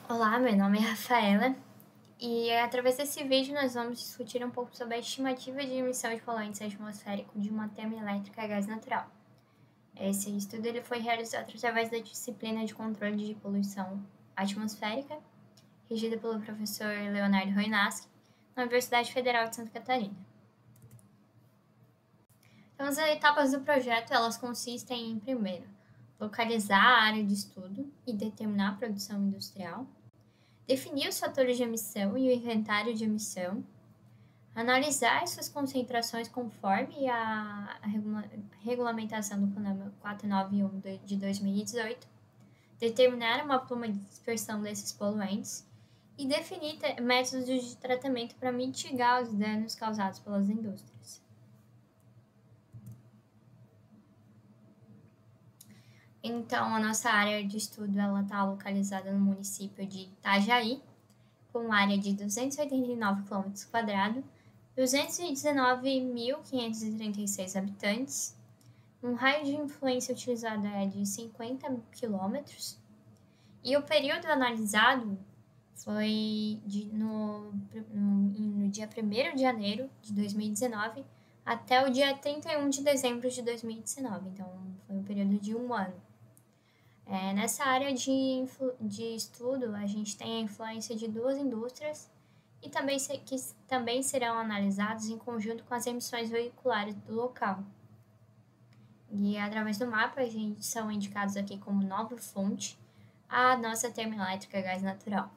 Olá, meu nome é Rafaela e através desse vídeo nós vamos discutir um pouco sobre a estimativa de emissão de poluentes atmosféricos de uma termoelétrica a gás natural. Esse estudo foi realizado através da disciplina de controle de poluição atmosférica, regida pelo professor Leonardo Roinaski, na Universidade Federal de Santa Catarina. Então, as etapas do projeto elas consistem em, primeiro, localizar a área de estudo e determinar a produção industrial, definir os fatores de emissão e o inventário de emissão, analisar suas concentrações conforme a regulamentação do CONAMA 491 de 2018, determinar uma pluma de dispersão desses poluentes e definir métodos de tratamento para mitigar os danos causados pelas indústrias. Então, a nossa área de estudo está localizada no município de Itajaí, com área de 289 km², 219.536 habitantes. Um raio de influência utilizado é de 50 km. E o período analisado foi no dia 1º de janeiro de 2019 até o dia 31 de dezembro de 2019. Então, foi um período de um ano. Nessa área de estudo, a gente tem a influência de duas indústrias e que também serão analisados em conjunto com as emissões veiculares do local. E através do mapa, a gente são indicados aqui como nova fonte a nossa termoelétrica a gás natural.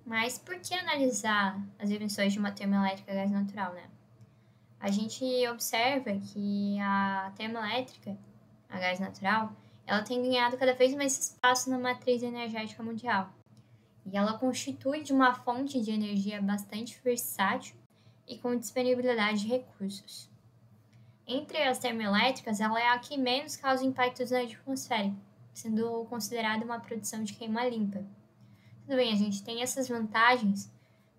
Mas por que analisar as emissões de uma termoelétrica a gás natural, né? A gente observa que a termoelétrica a gás natural, ela tem ganhado cada vez mais espaço na matriz energética mundial. E ela constitui de uma fonte de energia bastante versátil e com disponibilidade de recursos. Entre as termoelétricas, ela é a que menos causa impactos na atmosfera, sendo considerada uma produção de queima limpa. Tudo bem, a gente tem essas vantagens,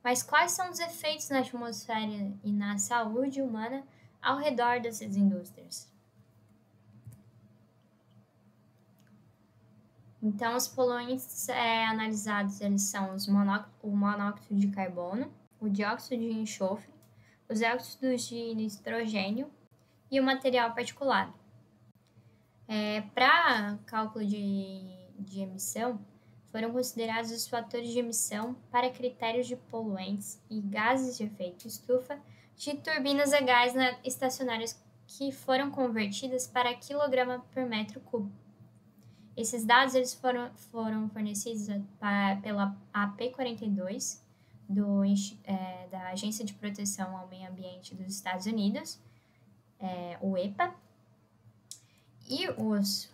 mas quais são os efeitos na atmosfera e na saúde humana ao redor dessas indústrias? Então, os poluentes analisados eles são o monóxido de carbono, o dióxido de enxofre, os óxidos de nitrogênio e o material particulado. Para cálculo de emissão, foram considerados os fatores de emissão para critérios de poluentes e gases de efeito estufa de turbinas a gás estacionárias que foram convertidas para quilograma por metro cubo. Esses dados eles foram fornecidos pela AP42, da Agência de Proteção ao Meio Ambiente dos Estados Unidos, o EPA, e os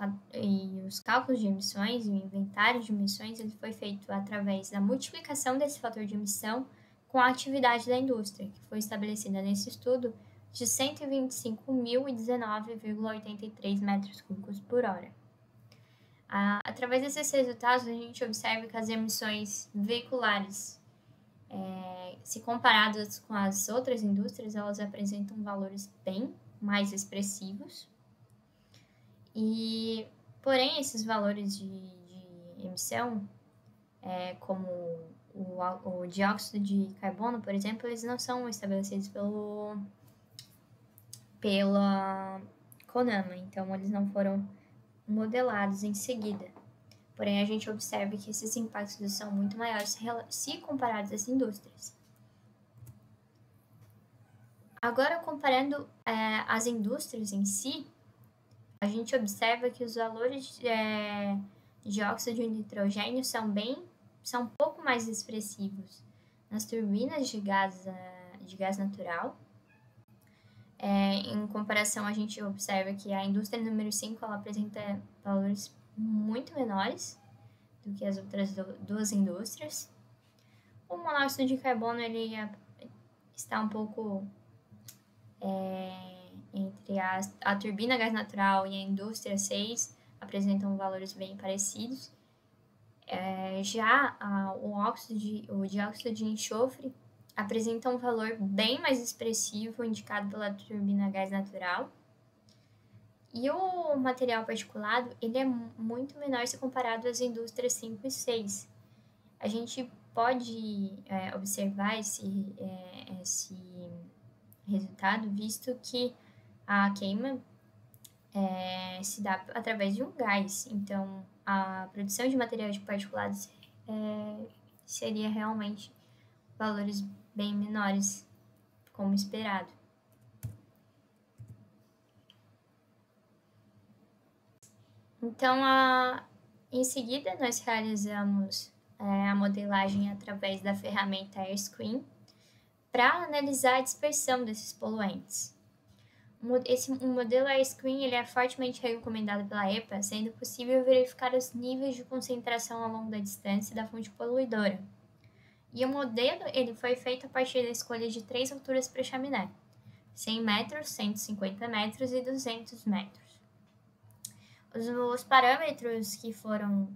cálculos de emissões e o inventário de emissões ele foi feito através da multiplicação desse fator de emissão com a atividade da indústria, que foi estabelecida nesse estudo de 125.019,83 metros cúbicos por hora. Através desses resultados, a gente observa que as emissões veiculares, se comparadas com as outras indústrias, elas apresentam valores bem mais expressivos. Porém, esses valores de emissão, como o dióxido de carbono, por exemplo, eles não são estabelecidos pela CONAMA, então eles não foram modelados em seguida. Porém, a gente observa que esses impactos são muito maiores se comparados às indústrias. Agora, comparando as indústrias em si, a gente observa que os valores de óxido de nitrogênio são um pouco mais expressivos nas turbinas de gás natural. Em comparação, a gente observa que a indústria número 5 ela apresenta valores muito menores do que as outras duas indústrias. O monóxido de carbono ele está um pouco entre a turbina gás natural e a indústria 6, apresentam valores bem parecidos. Já o dióxido de enxofre apresenta um valor bem mais expressivo indicado pela turbina gás natural. E o material particulado, ele é muito menor se comparado às indústrias 5 e 6. A gente pode observar esse resultado, visto que a queima se dá através de um gás. Então, a produção de materiais particulados seria realmente valores bem menores, como esperado. Então, em seguida, nós realizamos a modelagem através da ferramenta AirScreen para analisar a dispersão desses poluentes. O modelo AirScreen ele é fortemente recomendado pela EPA, sendo possível verificar os níveis de concentração ao longo da distância da fonte poluidora. E o modelo ele foi feito a partir da escolha de 3 alturas para a chaminé: 100 metros, 150 metros e 200 metros. Os parâmetros que foram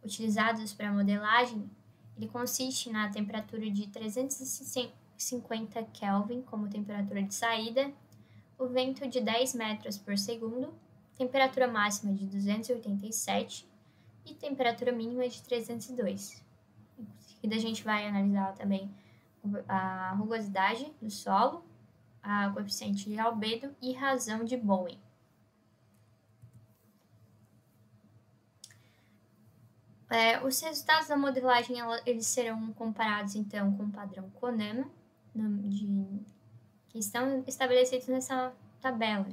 utilizados para a modelagem, ele consiste na temperatura de 350 Kelvin como temperatura de saída, o vento de 10 metros por segundo, temperatura máxima de 287 e temperatura mínima de 302. Em seguida, a gente vai analisar também a rugosidade do solo, a coeficiente de albedo e razão de Bowen. Os resultados da modelagem eles serão comparados, então, com o padrão CONAMA, que estão estabelecidos nessa tabela,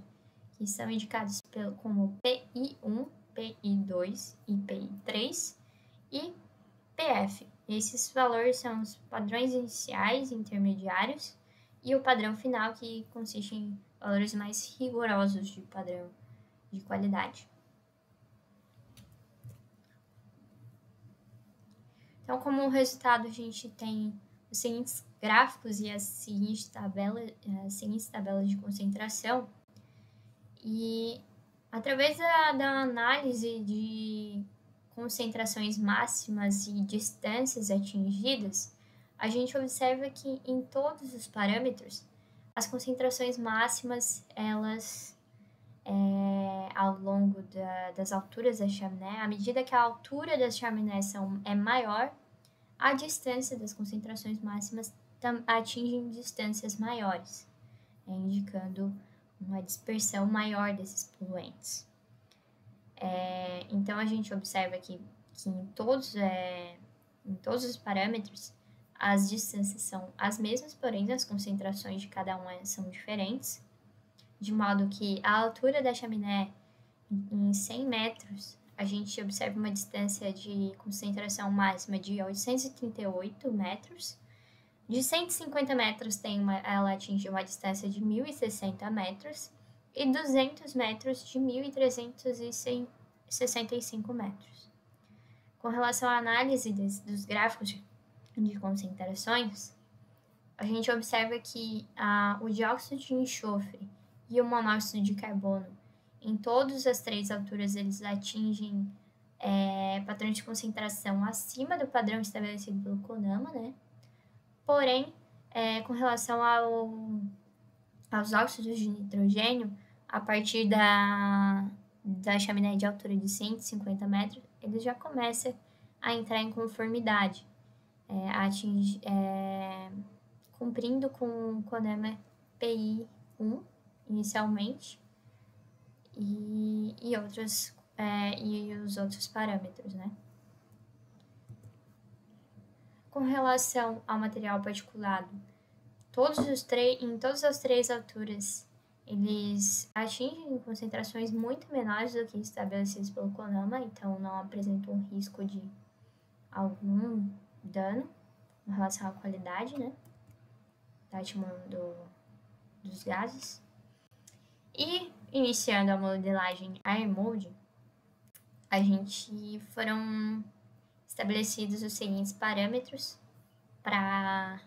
que são indicados como PI1, PI2 e PI3 e PF. Esses valores são os padrões iniciais e intermediários e o padrão final, que consiste em valores mais rigorosos de padrão de qualidade. Então, como resultado, a gente tem os seguintes gráficos e as seguintes tabelas de concentração. E através da análise de concentrações máximas e distâncias atingidas, a gente observa que em todos os parâmetros, as concentrações máximas, elas ao longo das alturas da chaminé, à medida que a altura das chaminés é maior, a distância das concentrações máximas atingem distâncias maiores, indicando uma dispersão maior desses poluentes. Então, a gente observa que em todos os parâmetros, as distâncias são as mesmas, porém as concentrações de cada uma são diferentes, de modo que a altura da chaminé em 100 metros, a gente observa uma distância de concentração máxima de 838 metros. De 150 metros, ela atinge uma distância de 1.060 metros. E 200 metros de 1.365 metros. Com relação à análise dos gráficos de concentrações, a gente observa que o dióxido de enxofre e o monóxido de carbono, em todas as 3 alturas, eles atingem padrões de concentração acima do padrão estabelecido pelo CONAMA, né? Porém, com relação aos óxidos de nitrogênio, a partir da chaminé de altura de 150 metros, eles já começam a entrar em conformidade, cumprindo com o CONAMA PI1 inicialmente, e os outros parâmetros, né? Com relação ao material particulado, em todas as 3 alturas, eles atingem concentrações muito menores do que estabelecidos pelo CONAMA, então não apresentam risco de algum dano em relação à qualidade, né, dos gases. E, iniciando a modelagem AirMold, foram estabelecidos os seguintes parâmetros para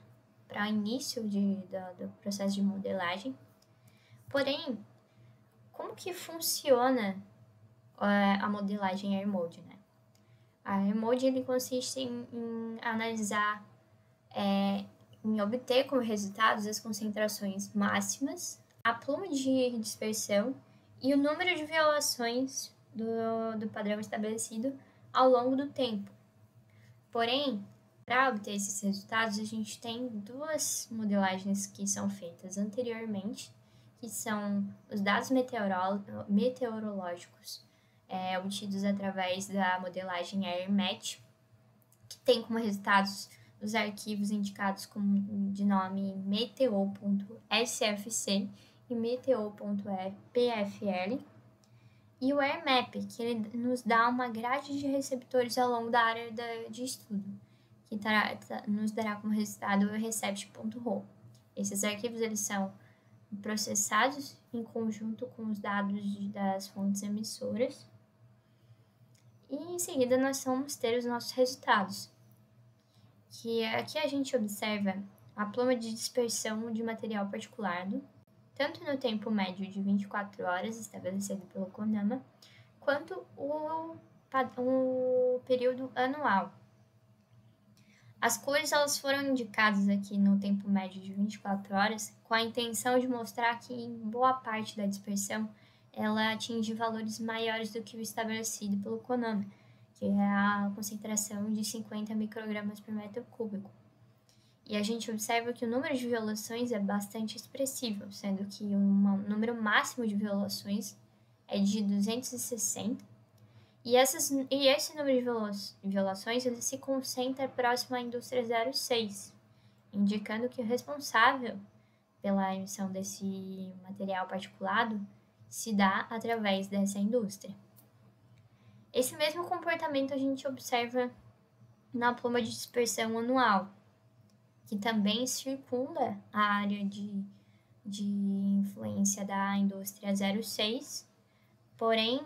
o início do processo de modelagem. Porém, como que funciona a modelagem AirMold, né? A AirMold ele consiste em analisar, em obter como resultados as concentrações máximas, a pluma de dispersão e o número de violações do padrão estabelecido ao longo do tempo. Porém, para obter esses resultados, a gente tem duas modelagens que são feitas anteriormente, que são os dados meteorológicos obtidos através da modelagem AirMatch, que tem como resultados os arquivos indicados de nome meteo.sfc e meteo.pfl, e o AirMap, que ele nos dá uma grade de receptores ao longo da área de estudo, que nos dará como resultado o recept.ro. Esses arquivos eles são processados em conjunto com os dados das fontes emissoras, e em seguida nós vamos ter os nossos resultados, que aqui a gente observa a pluma de dispersão de material particulado, tanto no tempo médio de 24 horas estabelecido pelo CONAMA, quanto o período anual. As cores elas foram indicadas aqui no tempo médio de 24 horas com a intenção de mostrar que em boa parte da dispersão ela atinge valores maiores do que o estabelecido pelo CONAMA, que é a concentração de 50 microgramas por metro cúbico. E a gente observa que o número de violações é bastante expressivo, sendo que o número máximo de violações é de 260, e esse número de violações ele se concentra próximo à indústria 06, indicando que o responsável pela emissão desse material particulado se dá através dessa indústria. Esse mesmo comportamento a gente observa na pluma de dispersão anual, que também circunda a área de influência da indústria 06, porém,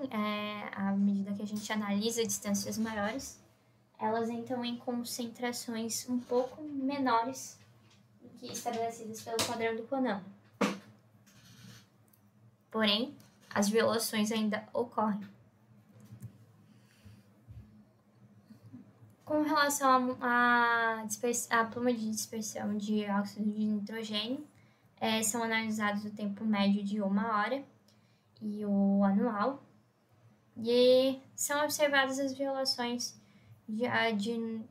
à medida que a gente analisa distâncias maiores, elas entram em concentrações um pouco menores do que estabelecidas pelo padrão do CONAMA. Porém, as violações ainda ocorrem. Com relação à pluma de dispersão de óxido de nitrogênio, são analisados o tempo médio de 1 hora e o anual, e são observadas as violações de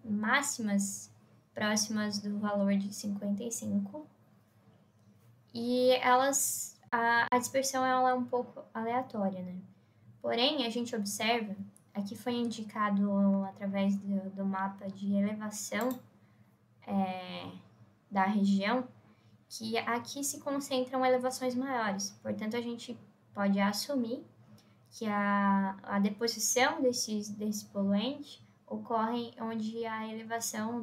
máximas próximas do valor de 55, e a dispersão ela é um pouco aleatória, né? Porém, a gente observa, aqui foi indicado através do mapa de elevação da região, que aqui se concentram elevações maiores. Portanto, a gente pode assumir que a deposição desse poluente ocorre onde a elevação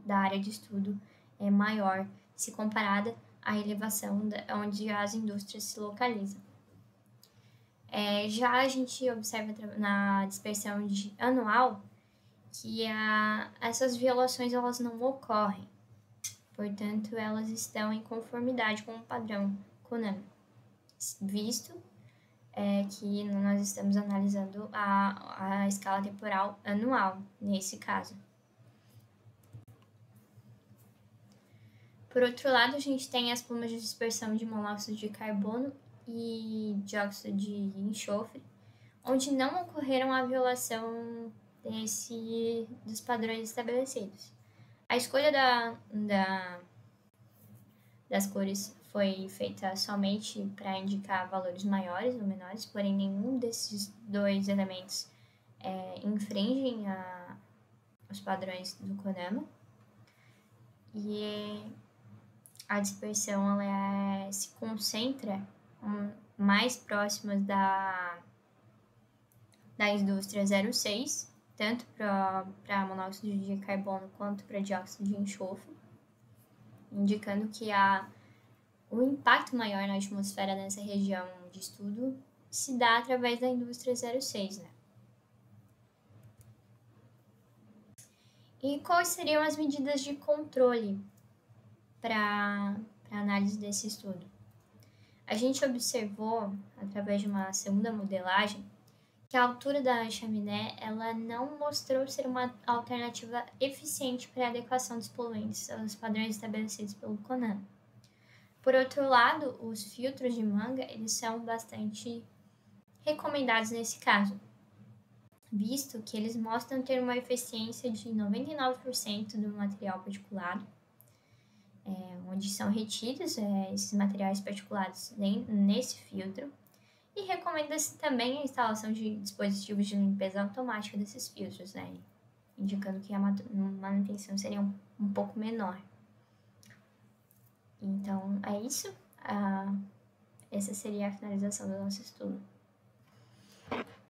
da área de estudo é maior, se comparada à elevação onde as indústrias se localizam. Já a gente observa na dispersão anual que essas violações elas não ocorrem, portanto, elas estão em conformidade com o padrão CONAMA, visto que nós estamos analisando a escala temporal anual, nesse caso. Por outro lado, a gente tem as plumas de dispersão de monóxido de carbono e dióxido de enxofre, onde não ocorreram a violação dos padrões estabelecidos. A escolha das cores foi feita somente para indicar valores maiores ou menores, porém nenhum desses dois elementos infringem os padrões do CONAMA. E a dispersão ela se concentra mais próximas da indústria 06, tanto para monóxido de carbono quanto para dióxido de enxofre, indicando que o impacto maior na atmosfera nessa região de estudo se dá através da indústria 06, né? E quais seriam as medidas de controle para análise desse estudo? A gente observou, através de uma segunda modelagem, que a altura da chaminé ela não mostrou ser uma alternativa eficiente para a adequação dos poluentes aos padrões estabelecidos pelo CONAMA. Por outro lado, os filtros de manga, eles são bastante recomendados nesse caso, visto que eles mostram ter uma eficiência de 99% do material particulado, onde são retidos esses materiais particulados nesse filtro, e recomenda-se também a instalação de dispositivos de limpeza automática desses filtros, indicando que a manutenção seria um pouco menor. Então, é isso. Essa seria a finalização do nosso estudo.